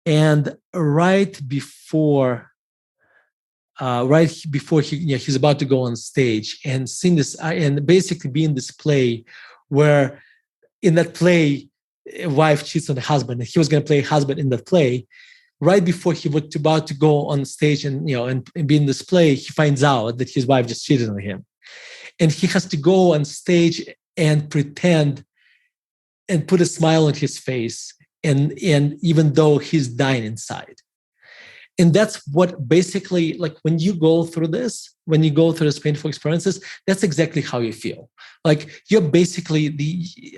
And right before he's about to go on stage and sing this, and basically be in this play, where in that play, a wife cheats on the husband, and he was going to play husband in that play. Right before he was about to go on stage and be in this play, he finds out that his wife just cheated on him, and he has to go on stage and pretend and put a smile on his face, and even though he's dying inside. And that's what basically, like when you go through these painful experiences, that's exactly how you feel. Like you're basically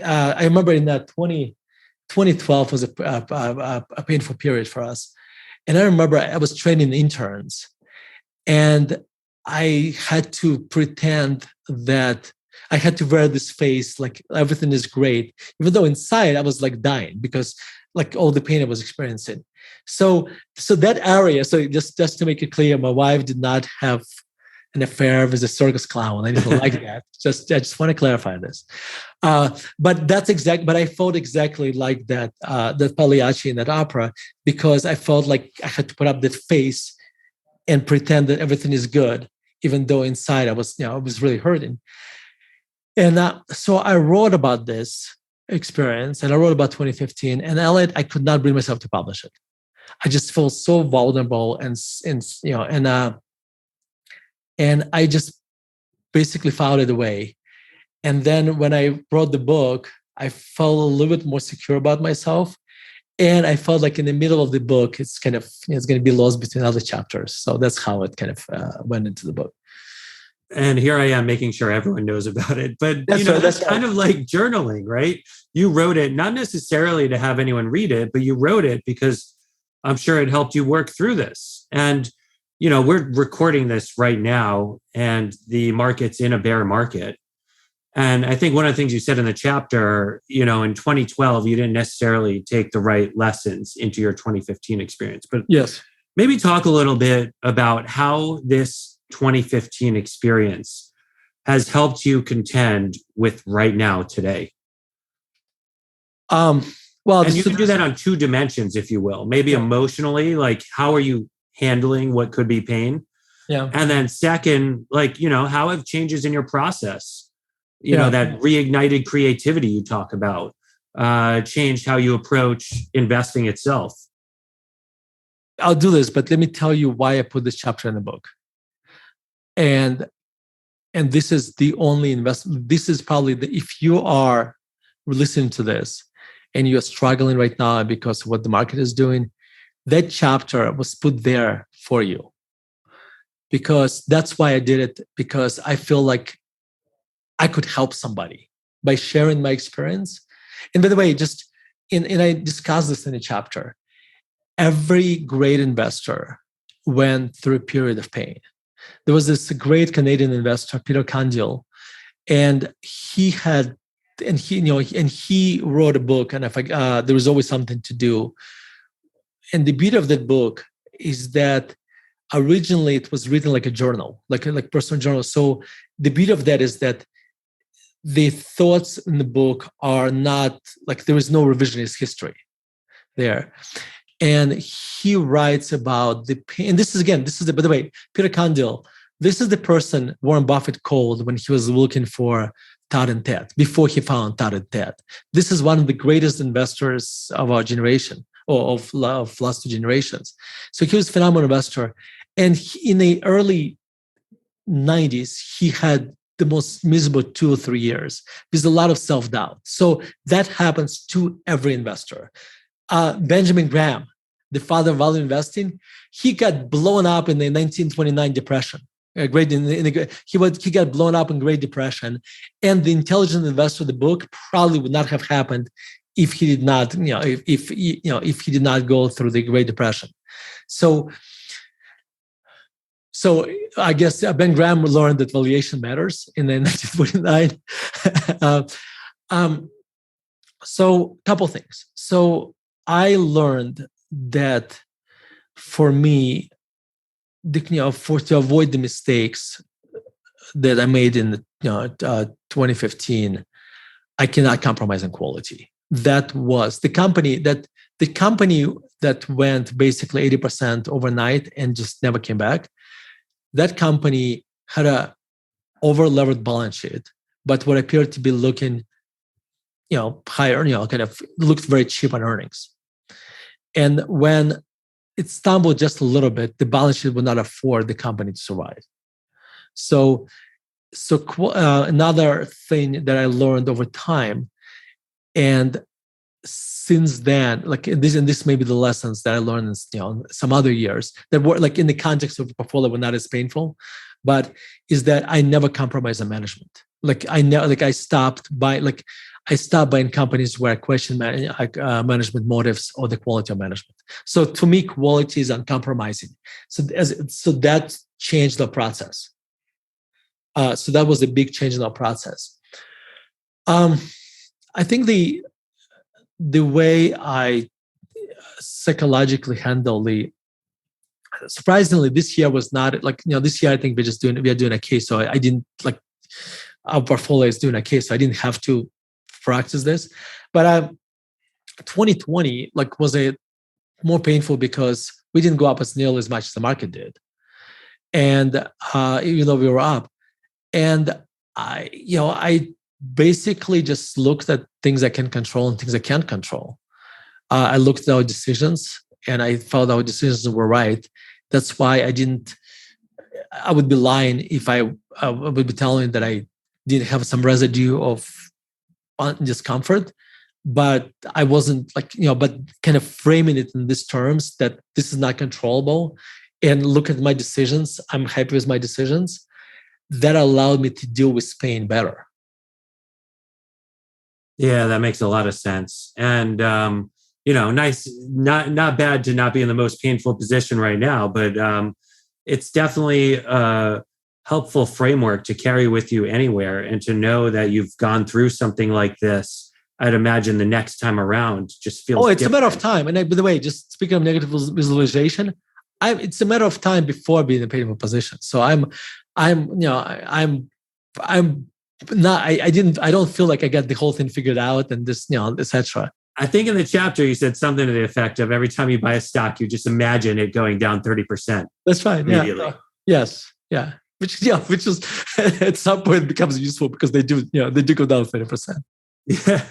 I remember in that 2012 was a painful period for us. And I remember I was training interns, and I had to pretend that I had to wear this face like everything is great, even though inside I was like dying because like all the pain I was experiencing. So that area, so just to make it clear, my wife did not have an affair with a circus clown, anything like that. I just want to clarify this. But that's exact. But I felt exactly like that. That Pagliacci in that opera, because I felt like I had to put up that face and pretend that everything is good, even though inside I was really hurting. And so I wrote about this experience, and I wrote about 2015. And Elliott, I could not bring myself to publish it. I just felt so vulnerable, and I just basically filed it away. And then when I wrote the book, I felt a little bit more secure about myself. And I felt like in the middle of the book, it's going to be lost between other chapters. So that's how it kind of went into the book. And here I am making sure everyone knows about it. But that's kind of like journaling, right? You wrote it not necessarily to have anyone read it, but you wrote it because I'm sure it helped you work through this. And, we're recording this right now, and the market's in a bear market. And I think one of the things you said in the chapter, in 2012, you didn't necessarily take the right lessons into your 2015 experience. But yes, maybe talk a little bit about how this 2015 experience has helped you contend with right now today. Well, and you can do that on two dimensions, if you will. Maybe emotionally, like how are you handling what could be pain? Yeah. And then second, how have changes in your process, that reignited creativity you talk about, changed how you approach investing itself? I'll do this, but let me tell you why I put this chapter in the book. And this is the only investment. This is probably if you are listening to this and you're struggling right now because of what the market is doing, that chapter was put there for you. Because that's why I did it, because I feel like I could help somebody by sharing my experience. And by the way, and I discussed this in the chapter, every great investor went through a period of pain. There was this great Canadian investor, Peter Candiel, and he wrote a book, and there was always something to do. And the beauty of that book is that originally it was written like a journal, like personal journal. So the beauty of that is that the thoughts in the book are not like, there is no revisionist history there. And he writes about the pain. And by the way, Peter Candiel, this is the person Warren Buffett called when he was looking for Todd and Ted, before he found Todd and Ted. This is one of the greatest investors of our generation, or of last two generations. So he was a phenomenal investor. And in the early 90s, he had the most miserable 2 or 3 years. There's a lot of self-doubt. So that happens to every investor. Benjamin Graham, the father of value investing, he got blown up in the 1929 depression. He got blown up in Great Depression, and the Intelligent Investor, the book, probably would not have happened if he did not, if he did not go through the Great Depression. So I guess Ben Graham learned that valuation matters in 1949. So a couple things. So I learned that for me, to avoid the mistakes that I made in 2015, I cannot compromise on quality. That was the company that went basically 80% overnight and just never came back. That company had a over-levered balance sheet, but what appeared to be looking, higher, kind of looked very cheap on earnings. And when it stumbled just a little bit, the balance sheet would not afford the company to survive. So another thing that I learned over time, and since then, this may be the lessons that I learned in some other years that were in the context of a portfolio were not as painful, but is that I never compromise on management. I stopped buying companies where I question management motives or the quality of management. So to me, quality is uncompromising. So that changed the process. So that was a big change in our process. I think the way I psychologically handle the surprisingly, this year was not like, this year I think we are doing okay. So I didn't like, our portfolio is doing okay. So I didn't have to practice this. But 2020 like was a more painful because we didn't go up nearly as much as the market did. And even though we were up, and I basically just looked at things I can control and things I can't control. I looked at our decisions and I felt our decisions were right. That's why I would be lying if I would be telling you that I didn't have some residue of discomfort, but I wasn't like, but kind of framing it in these terms that this is not controllable and look at my decisions. I'm happy with my decisions. That allowed me to deal with pain better. Yeah, that makes a lot of sense. And, nice, not bad to not be in the most painful position right now, but it's definitely a helpful framework to carry with you anywhere and to know that you've gone through something like this. I'd imagine the next time around just feels it's different. a matter of time. And by the way, just speaking of negative visualization, it's a matter of time before being in a painful position. So I don't feel like I got the whole thing figured out and this, etc. I think in the chapter you said something to the effect of every time you buy a stock, you just imagine it going down 30%. That's right. Yeah. Yes. Yeah. Which is at some point becomes useful because they do go down 30%. Yeah.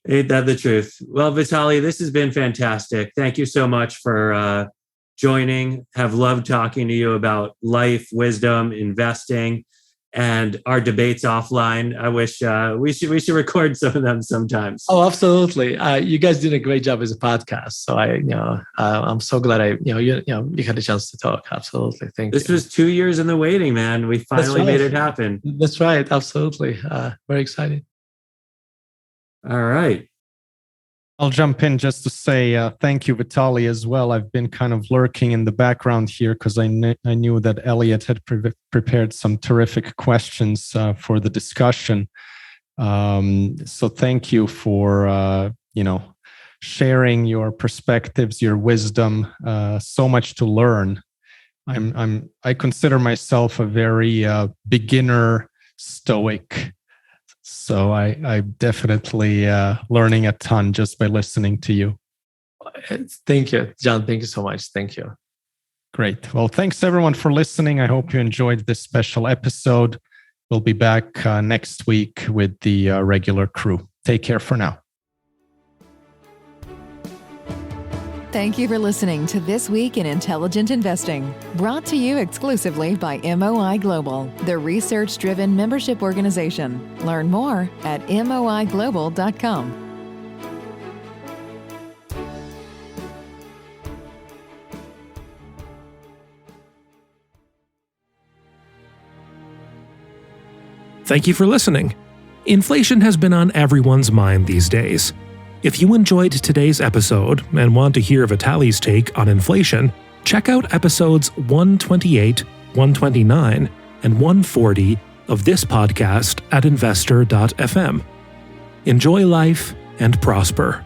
Ain't that the truth? Well, Vitaliy, this has been fantastic. Thank you so much for joining. Have loved talking to you about life, wisdom, investing, and our debates offline. I wish we should record some of them sometimes. Oh, absolutely! You guys did a great job as a podcast. So I'm so glad you had a chance to talk. Absolutely, thank you. This was 2 years in the waiting, man. We finally made it happen. That's right. Absolutely, very exciting. All right. I'll jump in just to say thank you, Vitaliy, as well. I've been kind of lurking in the background here because I knew that Elliott had prepared some terrific questions for the discussion. So thank you for sharing your perspectives, your wisdom. So much to learn. I consider myself a very beginner Stoic. So I'm definitely learning a ton just by listening to you. Thank you, John. Thank you so much. Thank you. Great. Well, thanks everyone for listening. I hope you enjoyed this special episode. We'll be back next week with the regular crew. Take care for now. Thank you for listening to This Week in Intelligent Investing, brought to you exclusively by MOI Global, the research-driven membership organization. Learn more at moiglobal.com. Thank you for listening. Inflation has been on everyone's mind these days. If you enjoyed today's episode and want to hear Vitaliy's take on inflation, check out episodes 128, 129, and 140 of this podcast at investor.fm. Enjoy life and prosper.